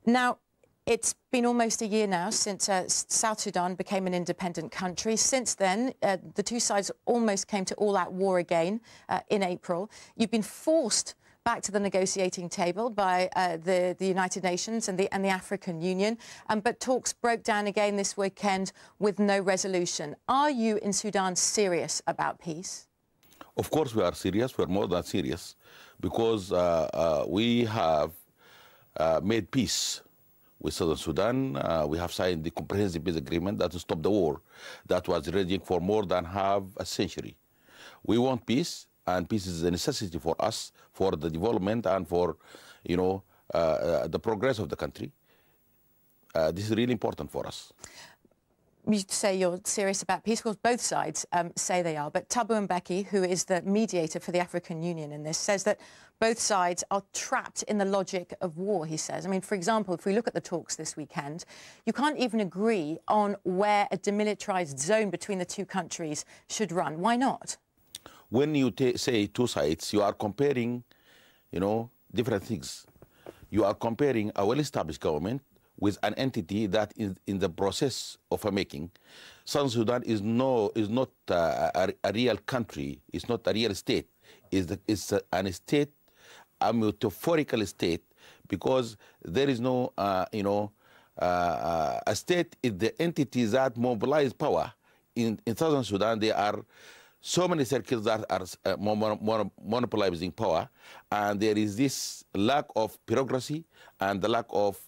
Now, it's been almost a year now since South Sudan became an independent country. Since then, the two sides almost came to all-out war again in April. You've been forced back to the negotiating table by the United Nations and the African Union, but talks broke down again this weekend with no resolution. Are you in Sudan serious about peace? Of course we are serious. We are more than serious because we have made peace with Southern Sudan. We have signed the comprehensive peace agreement that will stop the war that was raging for more than half a century. We want peace, and peace is a necessity for us, for the development and for, the progress of the country. This is really important for us. You say you're serious about peace. Of course, both sides say they are. But Thabo Mbeki, who is the mediator for the African Union in this, says that both sides are trapped in the logic of war, he says. I mean, for example, if we look at the talks this weekend, you can't even agree on where a demilitarized zone between the two countries should run. Why not? When you say two sides, you are comparing, different things. You are comparing a well-established government with an entity that is in the process of making. South Sudan is not a real country. It's not a real state. It's an state, a metaphorical state, because there is no, a state is the entity that mobilize power. In Southern Sudan, there are so many circles that are monopolizing power, and there is this lack of bureaucracy and the lack of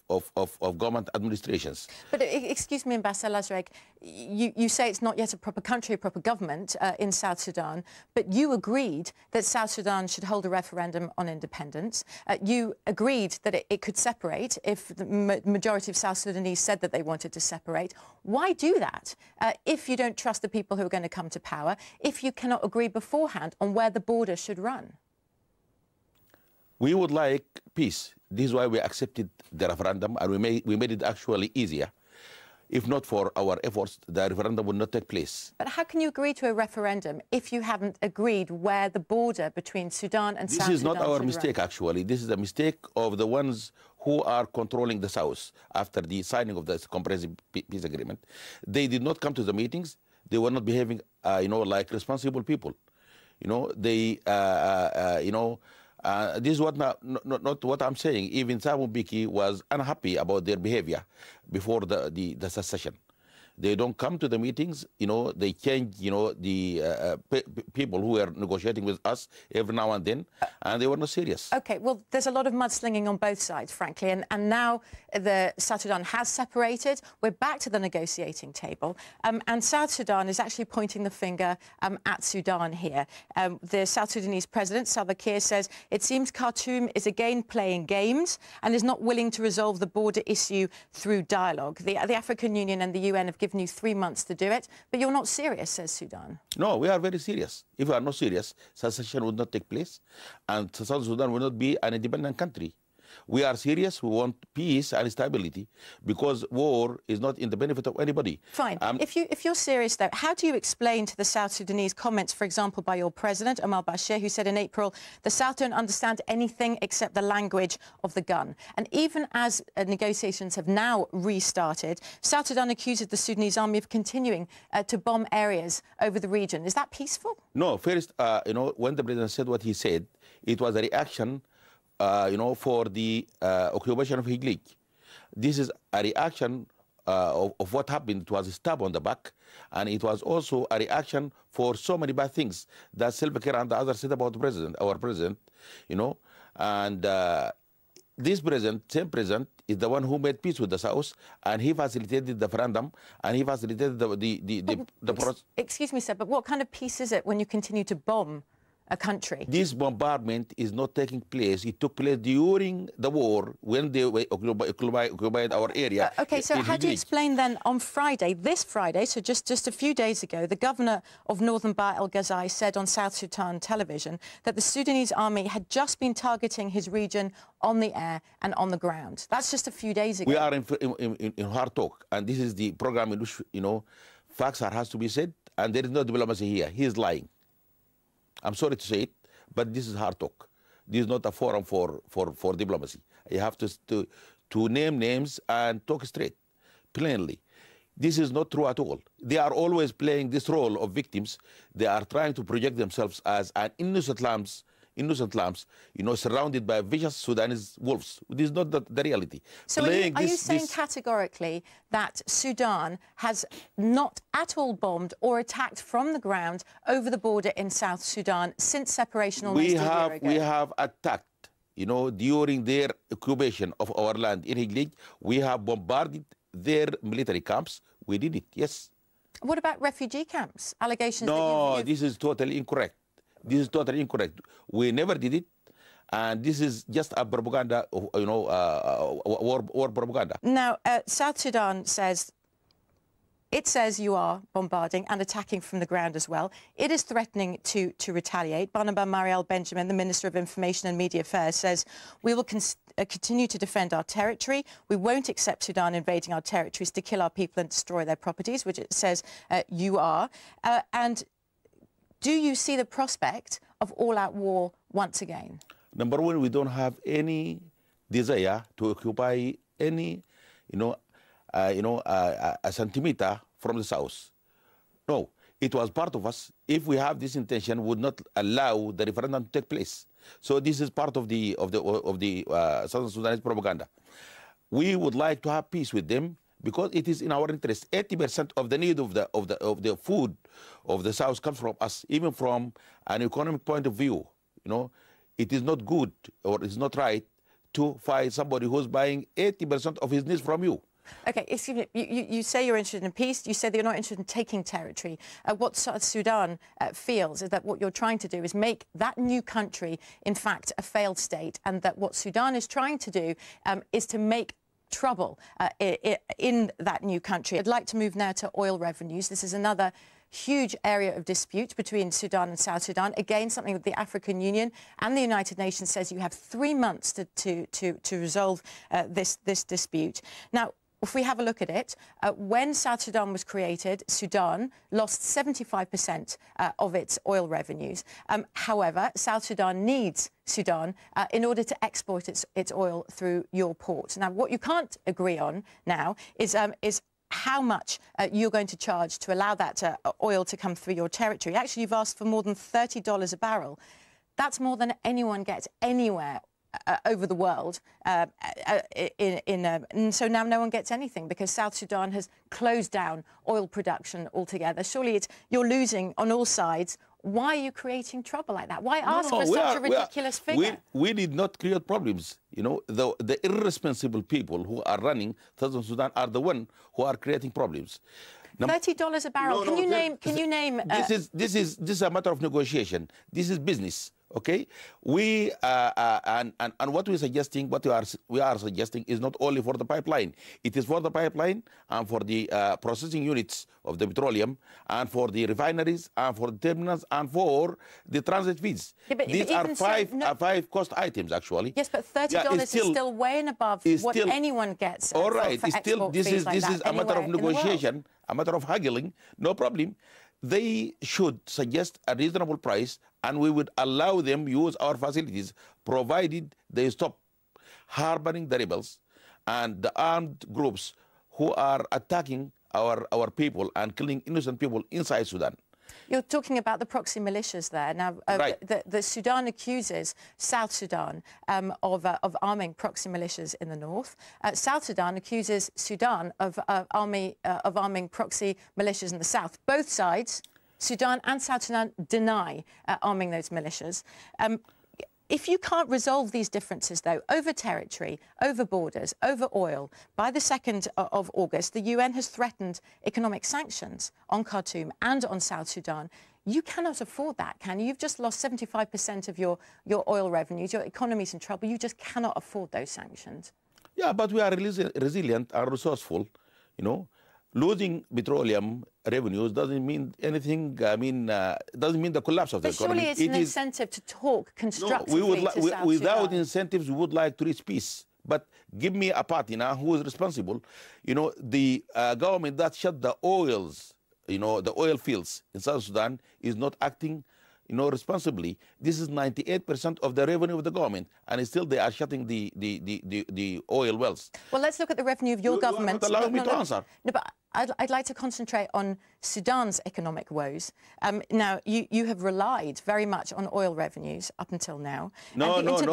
government administrations. But excuse me, Ambassador Lazareg, you say it's not yet a proper country, a proper government in South Sudan, but you agreed that South Sudan should hold a referendum on independence. You agreed that it could separate if the majority of South Sudanese said that they wanted to separate. Why do that if you don't trust the people who are going to come to power, if you cannot agree beforehand on where the border should run? We would like peace. This is why we accepted the referendum, and we made it actually easier. If not for our efforts, the referendum would not take place. But how can you agree to a referendum if you haven't agreed where the border between Sudan and South Sudan should run? This is not our mistake, actually. This is a mistake of the ones who are controlling the South after the signing of the comprehensive peace agreement. They did not come to the meetings. They were not behaving, like responsible people. This is not what I'm saying. Even Thabo Mbeki was unhappy about their behavior before the secession. They don't come to the meetings. They change. The people who are negotiating with us every now and then, and they were not serious. Okay, well, there's a lot of mudslinging on both sides, frankly, and now the South Sudan has separated. We're back to the negotiating table, and South Sudan is actually pointing the finger at Sudan here. The South Sudanese president, Salva Kiir, says it seems Khartoum is again playing games and is not willing to resolve the border issue through dialogue. The African Union and the UN have given you 3 months to do it, but you're not serious, says Sudan. No, we are very serious. If we are not serious, secession would not take place, and South Sudan will not be an independent country. We are serious. We want peace and stability, because war is not in the benefit of anybody. Fine. If you're serious, though, how do you explain to the South Sudanese comments, for example, by your president, Omar Bashir, who said in April, the South don't understand anything except the language of the gun? And even as negotiations have now restarted, South Sudan accuses the Sudanese army of continuing to bomb areas over the region. Is that peaceful? No. First, when the president said what he said, it was a reaction for the occupation of Higlik. This is a reaction of what happened. It was a stab on the back, and it was also a reaction for so many bad things that Salva Kiir and the others said about the president, our president, and this president, same president, is the one who made peace with the South, and he facilitated the referendum, and he facilitated the process. Excuse me, sir, but what kind of peace is it when you continue to bomb a country? This bombardment is not taking place. It took place during the war when they occupied our area. Okay, so how do you explain then on Friday, this Friday, so just a few days ago, the governor of Northern Bahr el Ghazal said on South Sudan television that the Sudanese army had just been targeting his region on the air and on the ground. That's just a few days ago. We are in hard talk, and this is the program in which, facts has to be said, and there is no diplomacy here. He is lying. I'm sorry to say it, but this is hard talk. This is not a forum for diplomacy. You have to to name names and talk straight, plainly. This is not true at all. They are always playing this role of victims. They are trying to project themselves as an innocent lambs, surrounded by vicious Sudanese wolves. This is not the reality. So are you saying categorically that Sudan has not at all bombed or attacked from the ground over the border in South Sudan since separation almost a year ago? We have attacked, during their occupation of our land in Higlig. We have bombarded their military camps. We did it, yes. What about refugee camps? Allegations No, that this is totally incorrect. This is totally incorrect. We never did it, and this is just a propaganda, war propaganda. Now, South Sudan says you are bombarding and attacking from the ground as well. It is threatening to retaliate. Barnaba Mariel Benjamin, the Minister of Information and Media Affairs, says we will continue to defend our territory. We won't accept Sudan invading our territories to kill our people and destroy their properties, which it says you are. And do you see the prospect of all-out war once again? Number one, we don't have any desire to occupy any, a centimeter from the south. No, it was part of us. If we have this intention, would not allow the referendum to take place. So this is part of the Southern Sudanese propaganda. We would like to have peace with them, because it is in our interest. 80% of the need of the food of the South comes from us, even from an economic point of view. It is not good or it's not right to fight somebody who's buying 80% of his needs from you. Okay, excuse me, you say you're interested in peace. You say that you're not interested in taking territory. What South Sudan feels is that what you're trying to do is make that new country, in fact, a failed state, and that what Sudan is trying to do is to make trouble in that new country. I'd like to move now to oil revenues. This is another huge area of dispute between Sudan and South Sudan. Again, something that the African Union and the United Nations says you have 3 months to resolve this dispute. Now, if we have a look at it, when South Sudan was created, Sudan lost 75% of its oil revenues. However, South Sudan needs Sudan in order to export its oil through your ports. Now, what you can't agree on now is how much you're going to charge to allow that oil to come through your territory. Actually, you've asked for more than $30 a barrel. That's more than anyone gets anywhere over the world, and so now no one gets anything because South Sudan has closed down oil production altogether. Surely you're losing on all sides. Why are you creating trouble like that? Why ask for such a ridiculous figure? We did not create problems. The irresponsible people who are running Southern Sudan are the ones who are creating problems. $30 a barrel. Can you name? This is a matter of negotiation. This is business. Okay, and what we are suggesting is not only for the pipeline. It is for the pipeline and for the processing units of the petroleum, and for the refineries, and for the terminals, and for the transit fees. Yeah, these are five cost items actually. Yes, but $30 is still way and above what anyone gets. All right, this is a matter of negotiation, a matter of haggling. No problem. They should suggest a reasonable price, and we would allow them use our facilities, provided they stop harboring the rebels and the armed groups who are attacking our people and killing innocent people inside Sudan. You're talking about the proxy militias there. Now, right. the Sudan accuses South Sudan of arming proxy militias in the north. South Sudan accuses Sudan of arming proxy militias in the south. Both sides, Sudan and South Sudan, deny arming those militias. If you can't resolve these differences, though, over territory, over borders, over oil, by the 2nd of August, the UN has threatened economic sanctions on Khartoum and on South Sudan. You cannot afford that, can you? You've just lost 75% of your oil revenues. Your economy's in trouble. You just cannot afford those sanctions. Yeah, but we are resilient and resourceful, Losing petroleum revenues doesn't mean anything. Doesn't mean the collapse of the economy. Surely it's an incentive to talk constructively to South without Sudan. incentives, we would like to reach peace. But give me a party now who is responsible. The government that shut the oils, the oil fields in South Sudan is not acting, responsibly, this is 98% of the revenue of the government, and still they are shutting the oil wells. Well, let's look at the revenue of your government. Allow me to answer. No, but I'd like to concentrate on Sudan's economic woes. Now, you have relied very much on oil revenues up until now. No, this is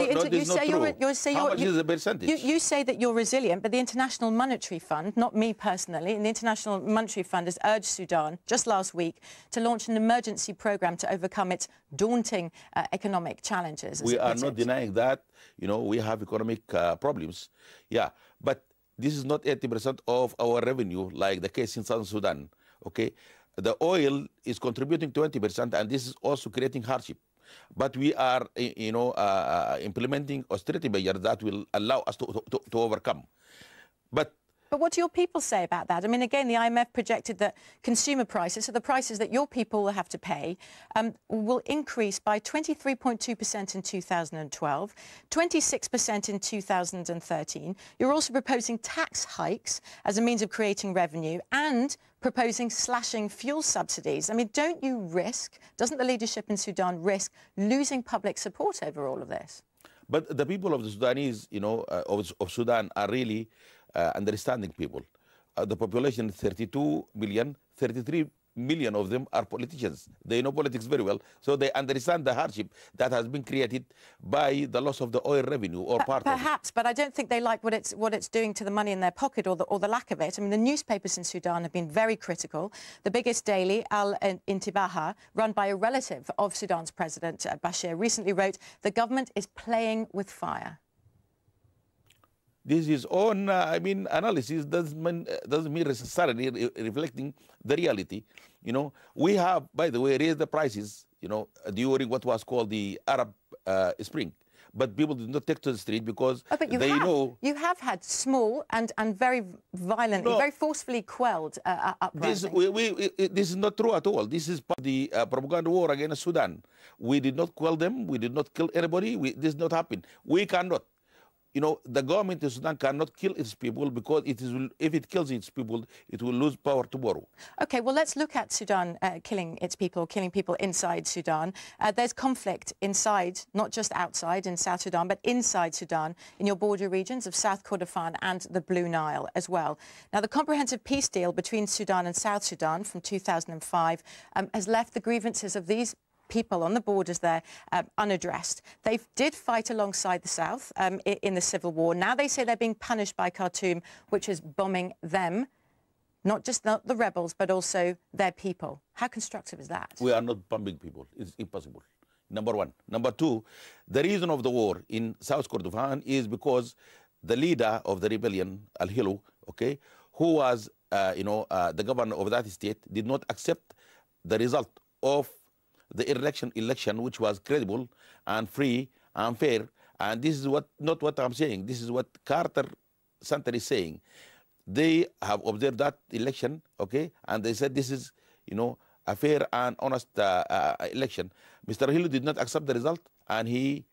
not true. How much is the percentage? You say that you're resilient, but the International Monetary Fund, not me personally, and the International Monetary Fund has urged Sudan just last week to launch an emergency program to overcome its daunting economic challenges. We are not denying that. We have economic problems. Yeah, but this is not 80% of our revenue, like the case in Southern Sudan, okay? The oil is contributing 20%, and this is also creating hardship. But we are, implementing austerity measures that will allow us to overcome. But what do your people say about that? I mean, again, the IMF projected that consumer prices, so the prices that your people will have to pay, will increase by 23.2% in 2012, 26% in 2013. You're also proposing tax hikes as a means of creating revenue and proposing slashing fuel subsidies. I mean, doesn't the leadership in Sudan risk losing public support over all of this? But the people of the Sudanese, of Sudan are really understanding people. The population is 32 million, 33 million of them are politicians. They know politics very well, so they understand the hardship that has been created by the loss of the oil revenue or part of it. Perhaps, but I don't think they like what it's doing to the money in their pocket or the lack of it. I mean, the newspapers in Sudan have been very critical. The biggest daily, Al Intibaha, run by a relative of Sudan's president, Bashir, recently wrote, "The government is playing with fire." This is own, analysis doesn't mean necessarily reflecting the reality. We have, by the way, raised the prices, during what was called the Arab Spring. But people did not take to the street because know... You have had small and very violently, very forcefully quelled uprisings. This is not true at all. This is part of the propaganda war against Sudan. We did not quell them. We did not kill anybody. This did not happen. We cannot. The government of Sudan cannot kill its people because if it kills its people, it will lose power tomorrow. OK, well, let's look at Sudan killing its people, killing people inside Sudan. There's conflict inside, not just outside in South Sudan, but inside Sudan, in your border regions of South Kordofan and the Blue Nile as well. Now, the comprehensive peace deal between Sudan and South Sudan from 2005 has left the grievances of these people on the borders there unaddressed. They did fight alongside the South in the civil war. Now they say they're being punished by Khartoum, which is bombing them, not just the rebels, but also their people. How constructive is that? We are not bombing people. It's impossible. Number one. Number two, the reason of the war in South Kordofan is because the leader of the rebellion, Al-Hilo, okay, who was, the governor of that state, did not accept the result of the election, which was credible and free and fair. And this is not what I'm saying. This is what Carter Center is saying. They have observed that election, okay, and they said this is, a fair and honest election. Mr. Hilo did not accept the result, and he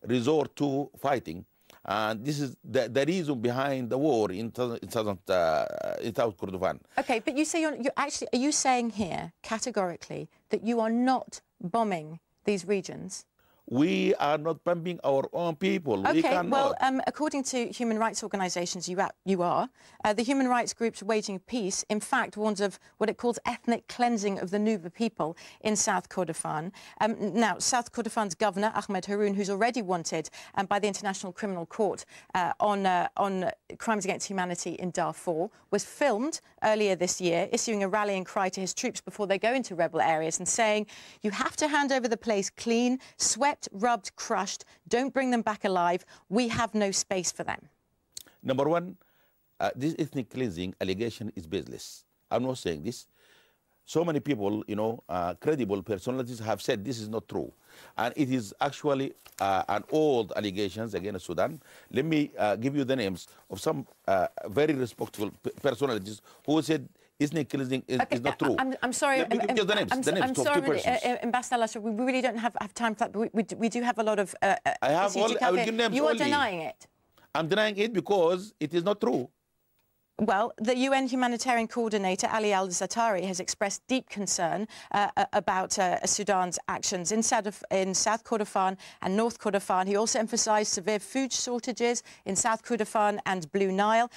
resorted to fighting. And this is the reason behind the war in South Kordofan. OK, but you say are you saying here categorically that you are not bombing these regions? We are not bombing our own people. OK, well, according to human rights organisations, you are. The human rights groups Waging Peace, in fact, warns of what it calls ethnic cleansing of the Nuba people in South Kordofan. Now, South Kordofan's governor, Ahmed Haroun, who's already wanted by the International Criminal Court on crimes against humanity in Darfur, was filmed earlier this year, issuing a rallying cry to his troops before they go into rebel areas and saying, you have to hand over the place clean, swept, rubbed, crushed. Don't bring them back alive. We have no space for them. Number one, this ethnic cleansing allegation is baseless. I'm not saying this. So many people, credible personalities have said this is not true. And it is actually an old allegations against Sudan. Let me give you the names of some very respectable personalities who said ethnic cleansing is not true. I'm sorry. Let me give you the names. I'm sorry, Ambassador Al-Ashra, we really don't have time for that, but we do have a lot of I will give names. You are denying it. I'm denying it because it is not true. Well, the UN humanitarian coordinator, Ali al-Zatari, has expressed deep concern about Sudan's actions in South Kordofan and North Kordofan. He also emphasised severe food shortages in South Kordofan and Blue Nile.